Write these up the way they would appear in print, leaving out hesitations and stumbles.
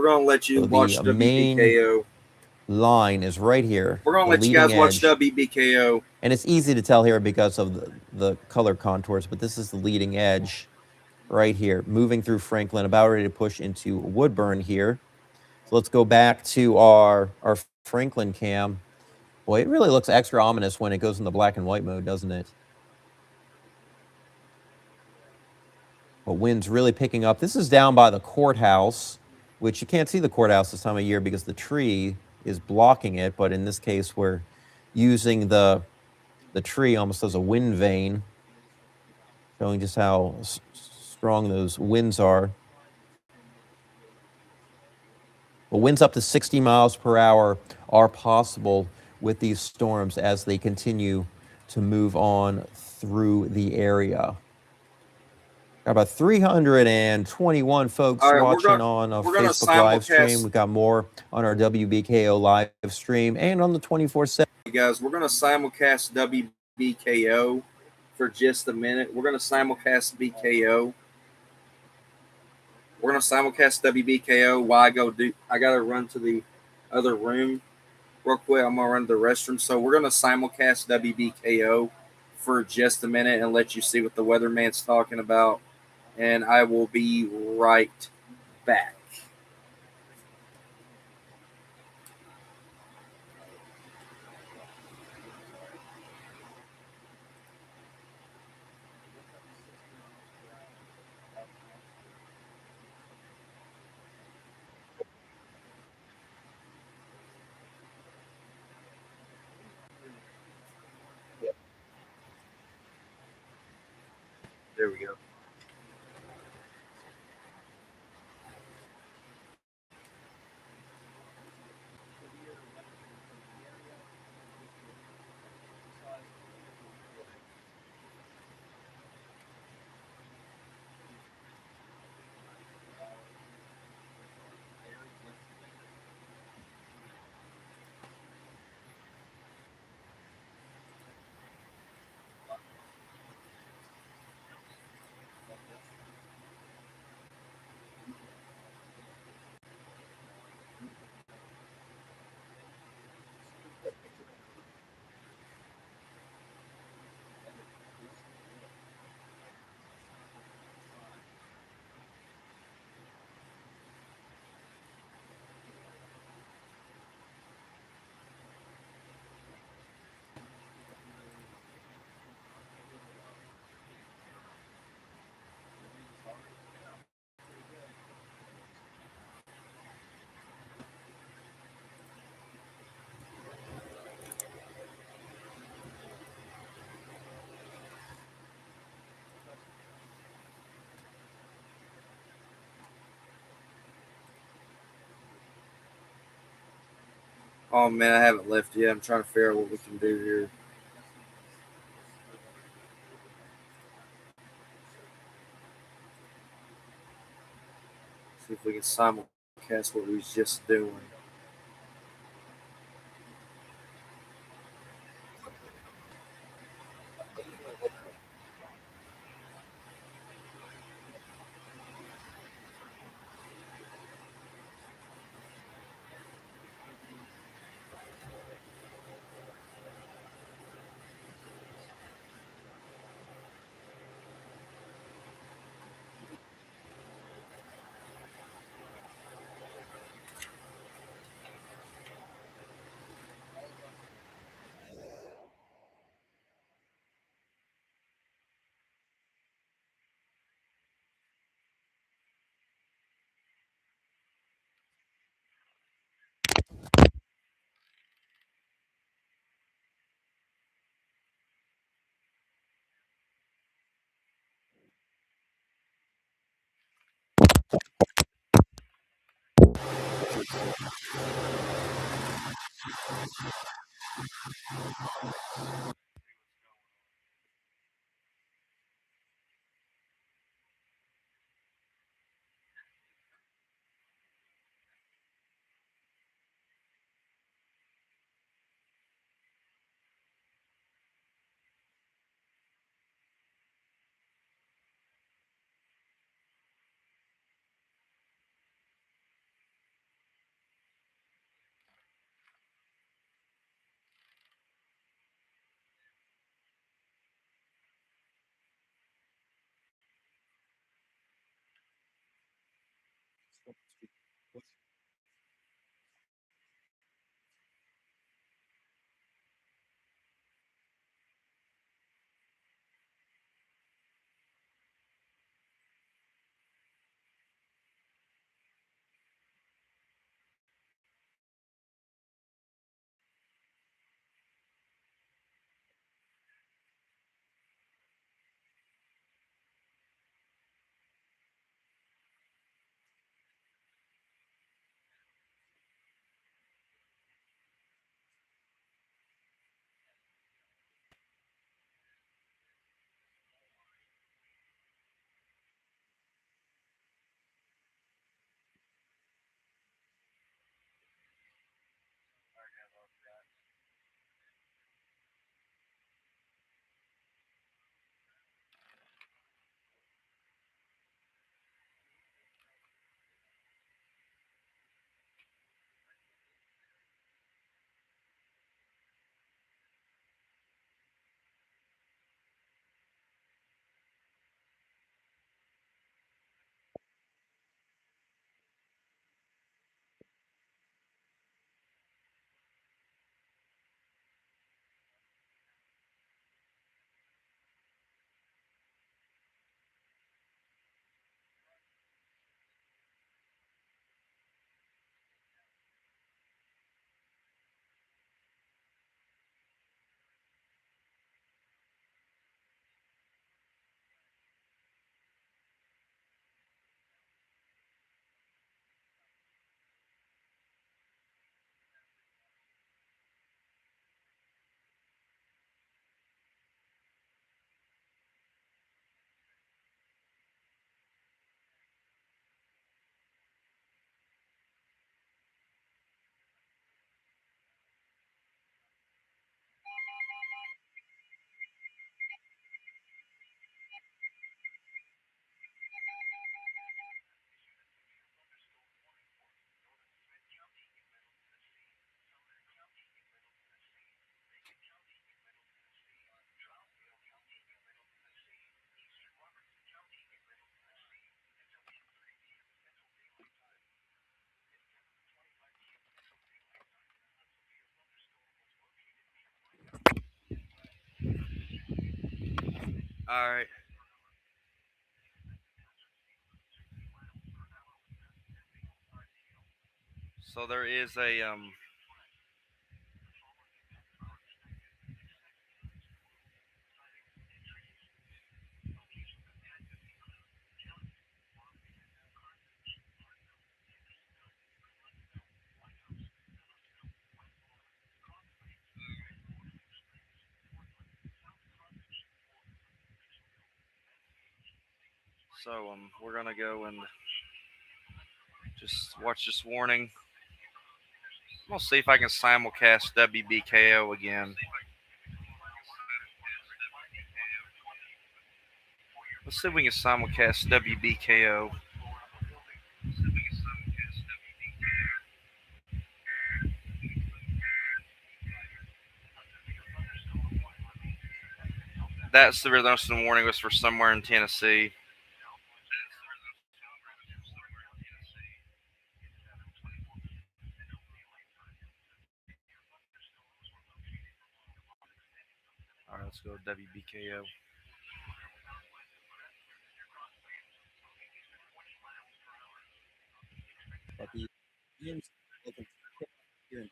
we're gonna let you So watch the main WBKO. line is right here, We're gonna the let you leading guys watch edge. WBKO. And it's easy to tell here because of the color contours, but this is the leading edge right here, moving through Franklin, about ready to push into Woodburn here. So let's go back to our Franklin cam. Boy, it really looks extra ominous when it goes in the black and white mode, doesn't it? But wind's really picking up. This is down by the courthouse, which you can't see the courthouse this time of year because the tree is blocking it. But in this case, we're using the tree almost as a wind vane, showing just how strong those winds are. But winds up to 60 miles per hour are possible with these storms as they continue to move on through the area. Got about 321 folks All right, watching on a we're gonna Facebook live stream. simulcast. We've got more on our WBKO live stream and on the 24/7. You guys, we're gonna simulcast WBKO for just a minute. We're gonna simulcast BKO. We're gonna simulcast WBKO while I go do. I gotta run to the other room real quick. I'm gonna run to the restroom. So we're gonna simulcast WBKO for just a minute and let you see what the weatherman's talking about. And I will be right back. There we go. Oh man, I haven't left yet. I'm trying to figure out what we can do here. See if we can simulcast what we was just doing. All right. So there is a so we're gonna go and just watch this warning. I'm gonna see if I can simulcast WBKO again. Let's see if we can simulcast WBKO. That's the Thunderstorm warning was for somewhere in Tennessee. All right, let's go with WBKO. But the winds looking here in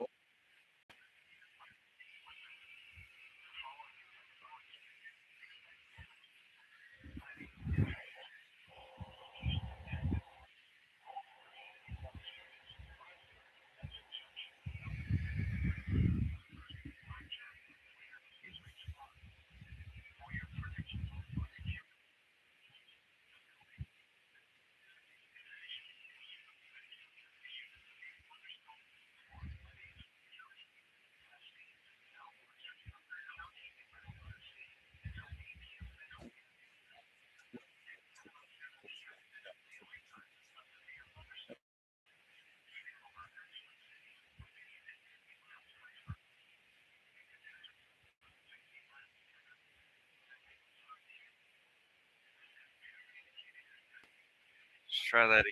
Let's try that again.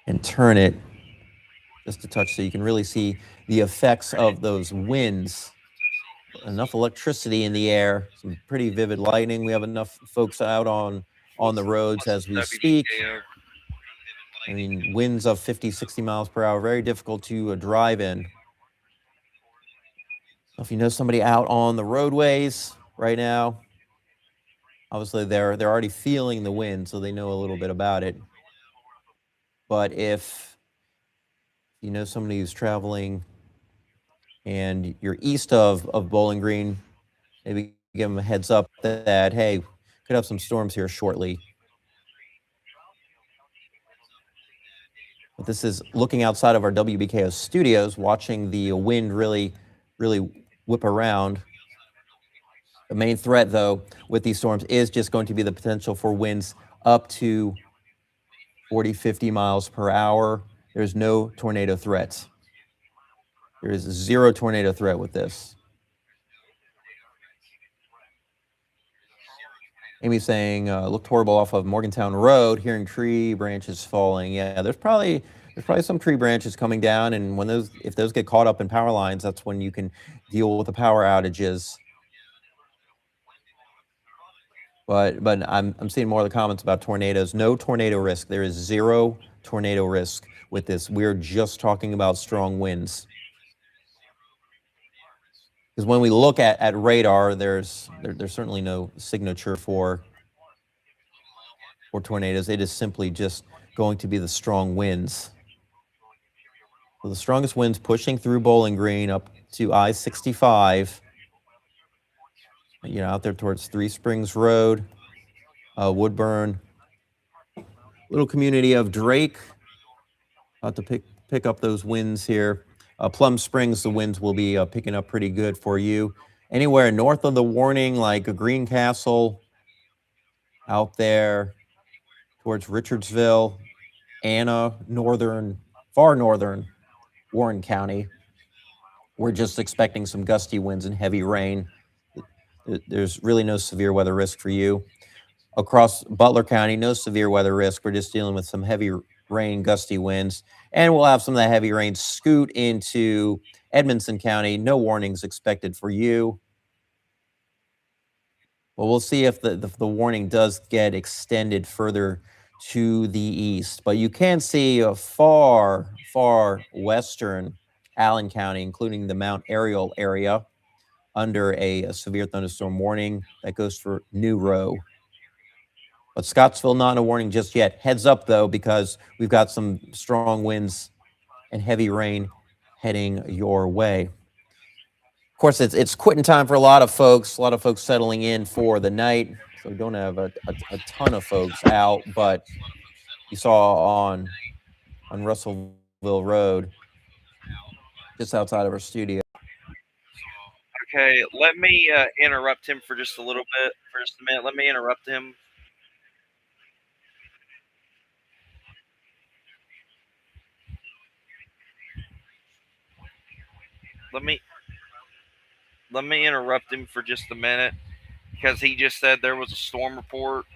and turn it just a touch so you can really see the effects of those winds. Enough electricity in the air, some pretty vivid lightning. We have enough folks out on the roads as we speak. WBKO. I mean, winds of 50, 60 miles per hour, very difficult to drive in. If you know somebody out on the roadways right now, obviously they're already feeling the wind, so they know a little bit about it. But if you know somebody who's traveling and you're east of Bowling Green, maybe give them a heads up that, hey, could have some storms here shortly. But this is looking outside of our WBKO studios, watching the wind really whip around. The main threat, though, with these storms is just going to be the potential for winds up to 40, 50 miles per hour. There's no tornado threats. There is zero tornado threat with this. Amy's saying, looked horrible off of Morgantown Road, hearing tree branches falling. Yeah, there's probably some tree branches coming down, and when if those get caught up in power lines, that's when you can deal with the power outages. But I'm seeing more of the comments about tornadoes. No tornado risk. There is zero tornado risk with this. We're just talking about strong winds. Because when we look at radar, there's certainly no signature for tornadoes. It is simply just going to be the strong winds. So the strongest winds pushing through Bowling Green up to I-65. You know, out there towards Three Springs Road, Woodburn, little community of Drake. About to pick up those winds here. Plum Springs, the winds will be picking up pretty good for you. Anywhere north of the warning, like a Greencastle, out there towards Richardsville, Anna, far northern Warren County. We're just expecting some gusty winds and heavy rain. There's really no severe weather risk for you. across Butler County, no severe weather risk. We're just dealing with some heavy rain, gusty winds, and we'll have some of that heavy rain scoot into Edmonson County. No warnings expected for you. Well, we'll see if the warning does get extended further to the east. But you can see a far western Allen County, including the Mount Ariel area, under a severe thunderstorm warning that goes for New Row. But Scottsville, not a warning just yet. Heads up, though, because we've got some strong winds and heavy rain heading your way. Of course, it's quitting time for a lot of folks. A lot of folks settling in for the night. So we don't have a ton of folks out, but you saw on Russellville Road, just outside of our studio. Okay, let me interrupt him for just a little bit, for just a minute. Let me interrupt him. Let me interrupt him for just a minute because he just said there was a storm report,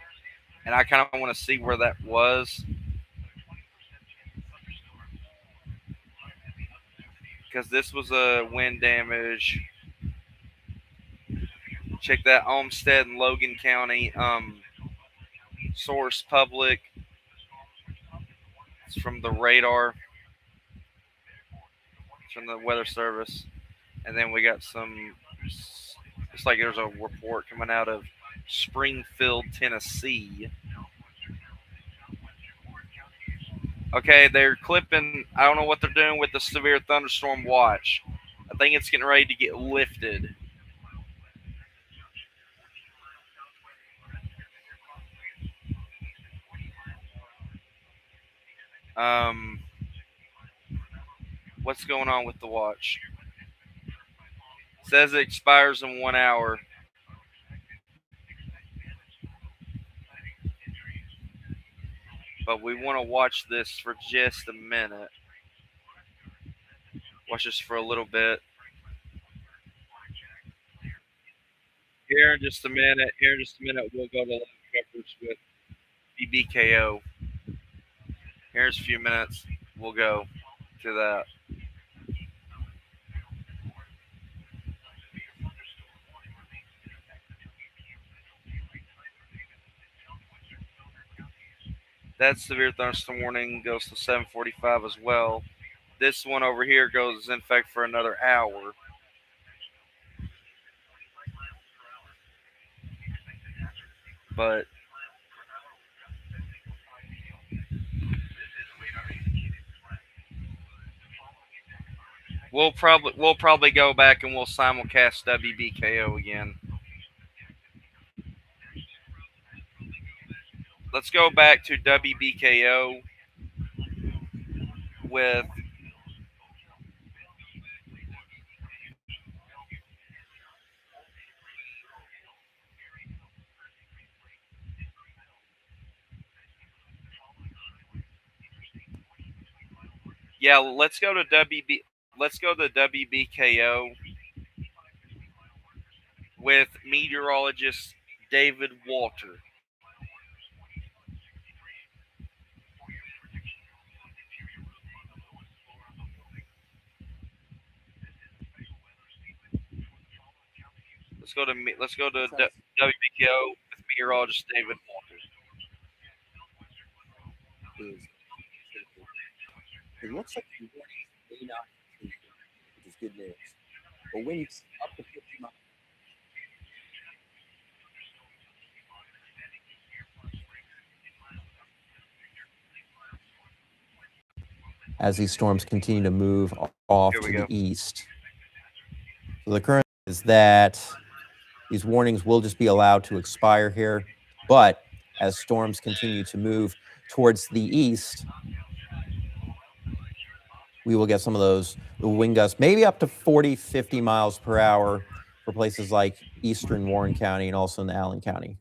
and I kind of want to see where that was. Because this was a wind damage. Check that Olmsted and Logan County source public. It's from the radar. It's from the Weather Service. And then we got some. It's like there's a report coming out of Springfield, Tennessee. Okay, they're clipping. I don't know what they're doing with the severe thunderstorm watch. I think it's getting ready to get lifted. What's going on with the watch? It says it expires in 1 hour. But we want to watch this for just a minute. Watch this for a little bit. Here in just a minute, we'll go to live coverage with WBKO. Here's a few minutes. We'll go to that. That severe thunderstorm warning goes to 7:45 as well. This one over here goes in effect for another hour. But we'll probably go back and we'll simulcast WBKO again. Let's go back to WBKO with let's go to WBKO with meteorologist David Walter. Let's go to WBKO with meteorologist David Walter. It looks like the warning may not continue, which is good news. But winds up to 50 miles. As these storms continue to move off to the east. So the current is that these warnings will just be allowed to expire here, but as storms continue to move towards the east, we will get some of those wind gusts, maybe up to 40, 50 miles per hour for places like eastern Warren County and also in Allen County.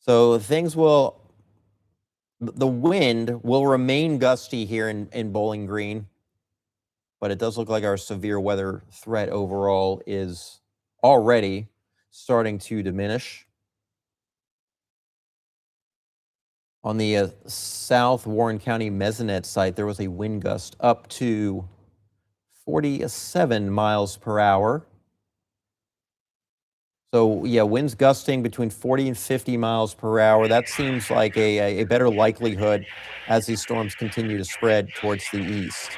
So the wind will remain gusty here in Bowling Green, but it does look like our severe weather threat overall is already starting to diminish. On the South Warren County Mesonet site, there was a wind gust up to 47 miles per hour. So, yeah, winds gusting between 40 and 50 miles per hour. That seems like a better likelihood as these storms continue to spread towards the east.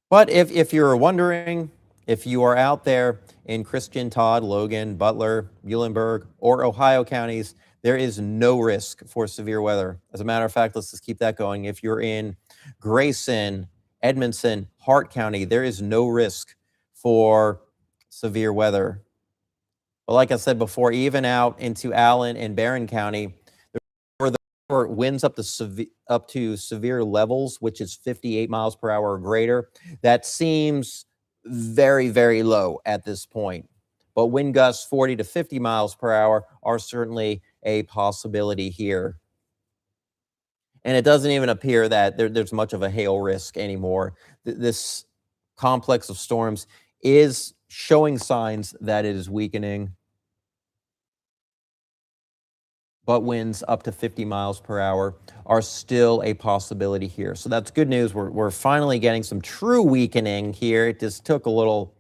But if you're wondering, if you are out there in Christian, Todd, Logan, Butler, Muhlenberg, or Ohio counties, there is no risk for severe weather. As a matter of fact, let's just keep that going. If you're in Grayson, Edmondson, Hart County, there is no risk for severe weather. But like I said before, even out into Allen and Barron County, for winds up to severe levels, which is 58 miles per hour or greater, that seems very, very low at this point. But wind gusts 40 to 50 miles per hour are certainly a possibility here. And it doesn't even appear that there's much of a hail risk anymore. This complex of storms is showing signs that it is weakening, but winds up to 50 miles per hour are still a possibility here. So that's good news. We're finally getting some true weakening here. It just took a little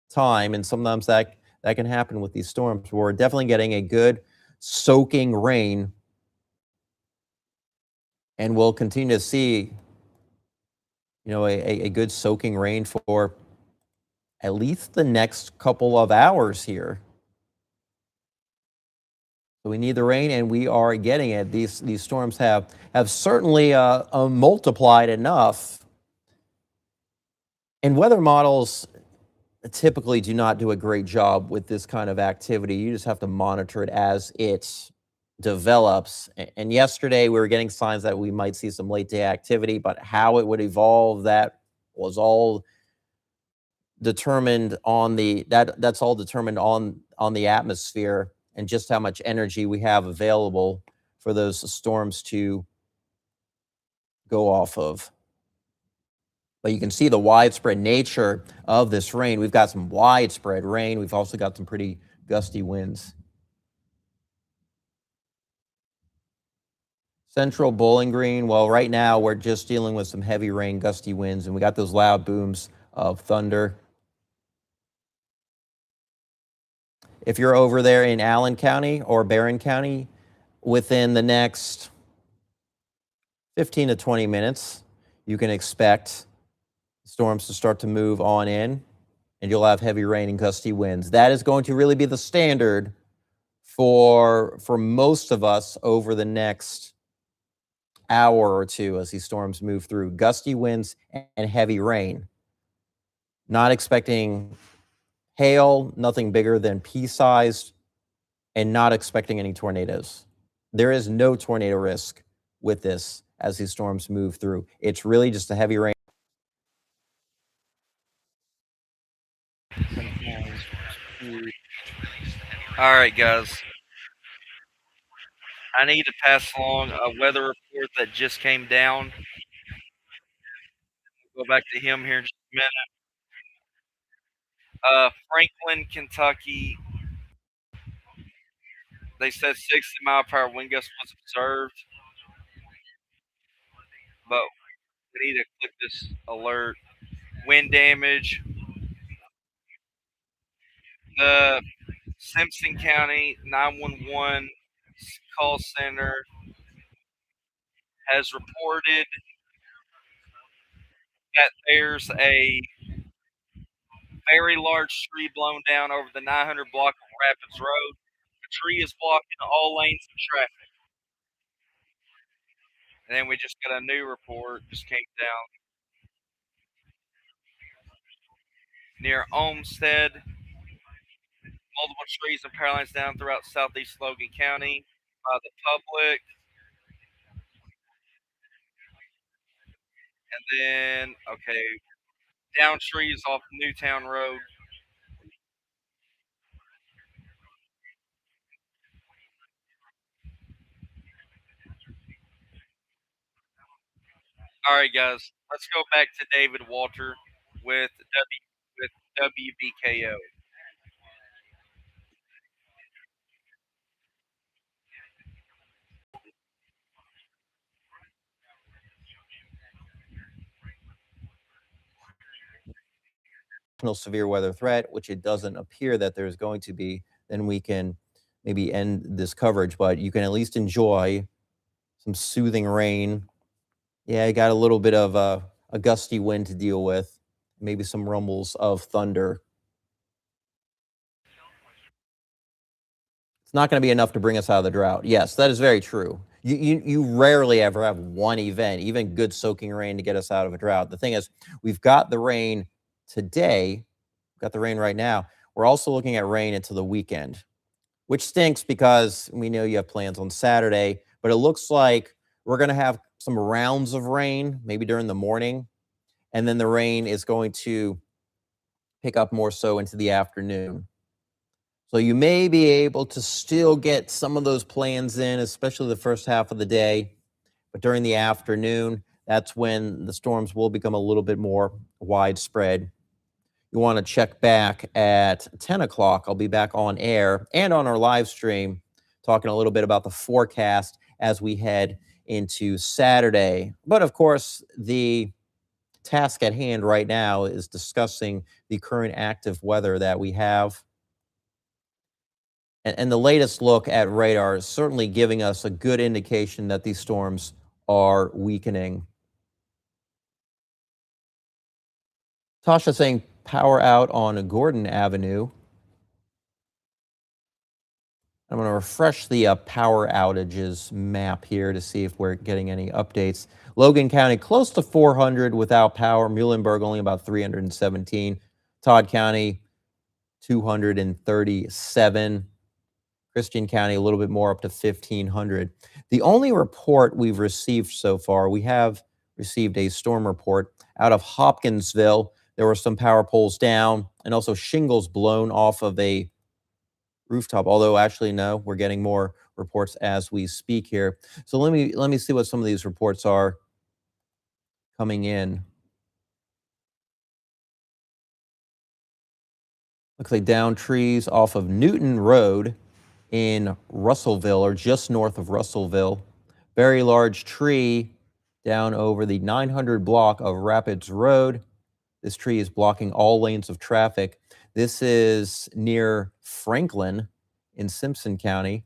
time, and sometimes that can happen with these storms. We're definitely getting a good soaking rain, and we'll continue to see, a good soaking rain for at least the next couple of hours here. So we need the rain, and we are getting it. These storms have certainly multiplied enough. And weather models typically do not do a great job with this kind of activity. You just have to monitor it as it develops. And yesterday we were getting signs that we might see some late day activity, but how it would evolve, that was all determined on that's all determined on the atmosphere and just how much energy we have available for those storms to go off of. But you can see the widespread nature of this rain. We've got some widespread rain. We've also got some pretty gusty winds. Central Bowling Green, well, right now we're just dealing with some heavy rain, gusty winds, and we got those loud booms of thunder. If you're over there in Allen County or Barron County, within the next 15 to 20 minutes, you can expect storms to start to move on in, and you'll have heavy rain and gusty winds. That is going to really be the standard for most of us over the next hour or two as these storms move through. Gusty winds and heavy rain. Not expecting hail, nothing bigger than pea-sized, and not expecting any tornadoes. There is no tornado risk with this as these storms move through. It's really just a heavy rain. All right, guys. I need to pass along a weather report that just came down. Go back to him here in just a minute. Franklin, Kentucky. They said 60-mile-per-hour wind gust was observed, but we need to click this alert. Wind damage. The Simpson County 911 call center has reported that there's a very large tree blown down over the 900 block of Rapids Road. The tree is blocking all lanes of traffic. And then we just got a new report, just came down near Olmsted. Multiple trees and power lines down throughout southeast Logan County by the public. And then, okay, down trees off Newtown Road. All right, guys, let's go back to David Walter with WBKO. severe weather threat, which it doesn't appear that there's going to be, then we can maybe end this coverage. But you can at least enjoy some soothing rain. Yeah, I got a little bit of a gusty wind to deal with, maybe some rumbles of thunder. It's not going to be enough to bring us out of the drought. Yes, that is very true. You rarely ever have one event, even good soaking rain, to get us out of a drought. The thing is, we've got the rain today, we've got the rain right now. We're also looking at rain into the weekend, which stinks because we know you have plans on Saturday, but it looks like we're going to have some rounds of rain, maybe during the morning, and then the rain is going to pick up more so into the afternoon. So you may be able to still get some of those plans in, especially the first half of the day. But during the afternoon, that's when the storms will become a little bit more widespread. You want to check back at 10 o'clock. I'll be back on air and on our live stream talking a little bit about the forecast as we head into Saturday. But of course, the task at hand right now is discussing the current active weather that we have. And the latest look at radar is certainly giving us a good indication that these storms are weakening. Tasha saying power out on Gordon Avenue. I'm going to refresh the power outages map here to see if we're getting any updates. Logan County close to 400 without power. Muhlenberg only about 317. Todd County 237. Christian County a little bit more, up to 1,500. The only report we've received so far, we have received a storm report out of Hopkinsville. There were some power poles down and also shingles blown off of a rooftop. Although actually, no, we're getting more reports as we speak here. So let me see what some of these reports are coming in. Looks like down trees off of Newton Road in Russellville, or just north of Russellville. Very large tree down over the 900 block of Rapids Road. This tree is blocking all lanes of traffic. This is near Franklin in Simpson County.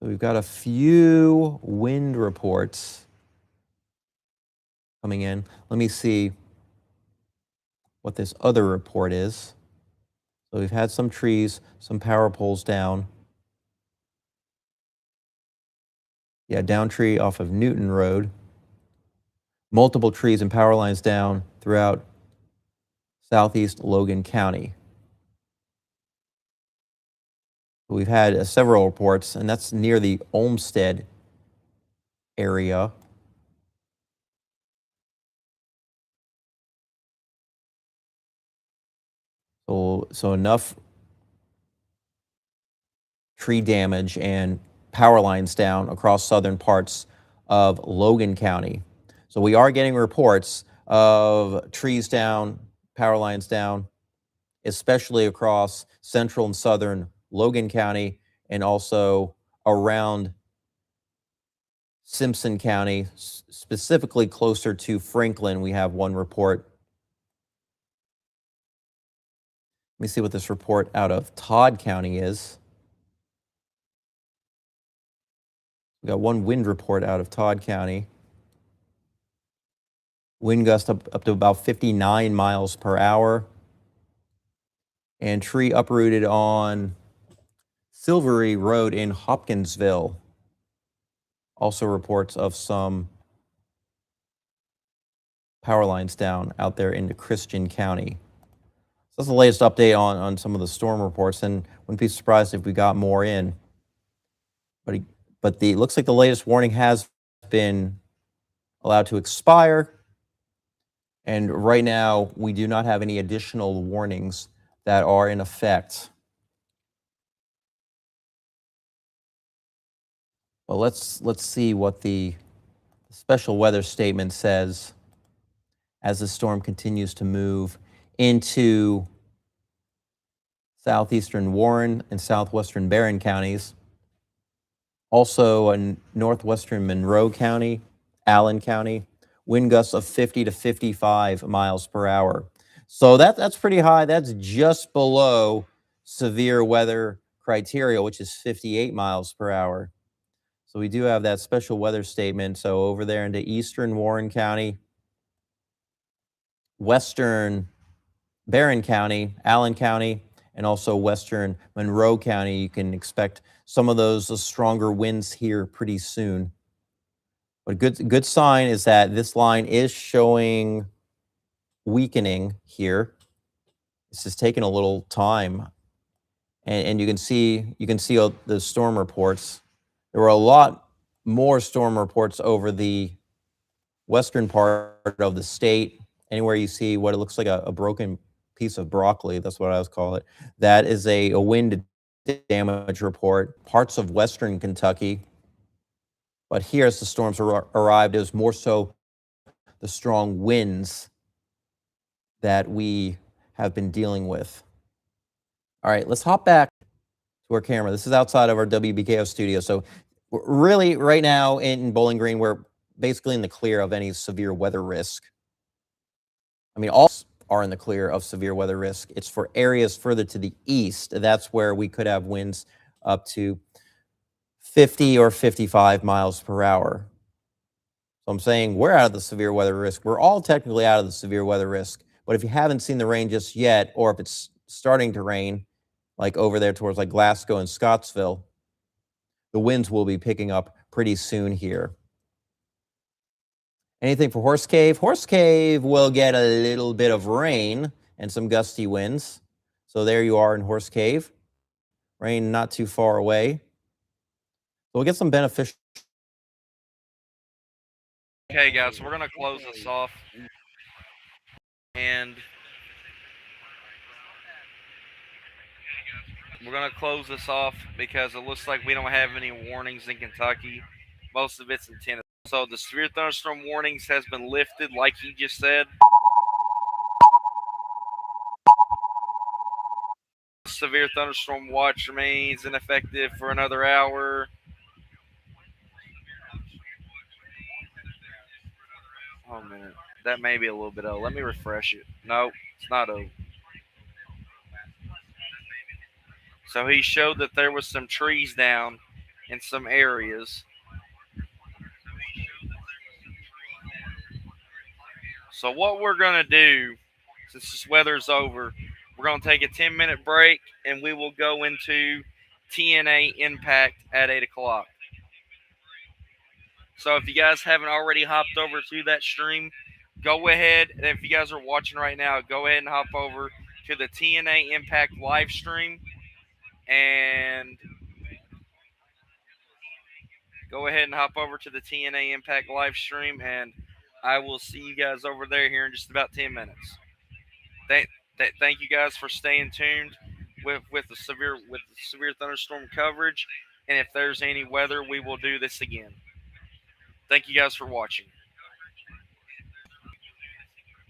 So we've got a few wind reports coming in. Let me see what this other report is. So we've had some trees, some power poles down. Yeah, down tree off of Newton Road. Multiple trees and power lines down throughout southeast Logan County. We've had several reports, and that's near the Olmsted area. So enough tree damage and power lines down across southern parts of Logan County. So we are getting reports of trees down, power lines down, especially across central and southern Logan County and also around Simpson County, specifically closer to Franklin. We have one report. Let me see what this report out of Todd County is. We got one wind report out of Todd County. Wind gust up to about 59 miles per hour. And tree uprooted on Silvery Road in Hopkinsville. Also reports of some power lines down out there into Christian County. So that's the latest update on some of the storm reports, and wouldn't be surprised if we got more in. But the looks like the latest warning has been allowed to expire, and right now we do not have any additional warnings that are in effect. Well, let's see what the special weather statement says as the storm continues to move into southeastern Warren and southwestern Barron counties. Also in northwestern Monroe County, Allen County, wind gusts of 50 to 55 miles per hour. So that's pretty high. That's just below severe weather criteria, which is 58 miles per hour. So we do have that special weather statement. So over there into eastern Warren County, western Barron County, Allen County, and also western Monroe County, you can expect some of those stronger winds here pretty soon. But a good sign is that this line is showing weakening here. This is taking a little time, and you can see all the storm reports. There were a lot more storm reports over the western part of the state. Anywhere you see what it looks like a broken piece of broccoli, that's what I always call it. That is a wind damage report. Parts of western Kentucky. But here, as the storms arrived, it was more so the strong winds that we have been dealing with. All right, let's hop back to our camera. This is outside of our WBKO studio. So really, right now in Bowling Green, we're basically in the clear of any severe weather risk. I mean, all are in the clear of severe weather risk. It's for areas further to the east. That's where we could have winds up to 50 or 55 miles per hour. So I'm saying we're out of the severe weather risk. We're all technically out of the severe weather risk. But if you haven't seen the rain just yet, or if it's starting to rain, like over there towards like Glasgow and Scottsville, the winds will be picking up pretty soon here. Anything for Horse Cave? Horse Cave will get a little bit of rain and some gusty winds. So there you are in Horse Cave. Rain not too far away. So we'll get some beneficial. Okay, guys, so we're going to close this off. And we're going to close this off because it looks like we don't have any warnings in Kentucky. Most of it's in Tennessee. So the severe thunderstorm warnings has been lifted, like he just said. Severe thunderstorm watch remains ineffective for another hour. Oh, man. That may be a little bit old. Let me refresh it. No, it's not old. So he showed that there was some trees down in some areas. So what we're going to do, since this weather's over, we're going to take a 10-minute break, and we will go into TNA Impact at 8 o'clock. So if you guys haven't already hopped over to that stream, go ahead, and if you guys are watching right now, go ahead and hop over to the TNA Impact live stream, and go ahead and hop over to the TNA Impact live stream, and I will see you guys over there here in just about 10 minutes. Thank you guys for staying tuned with the severe thunderstorm coverage, and if there's any weather, we will do this again. Thank you guys for watching.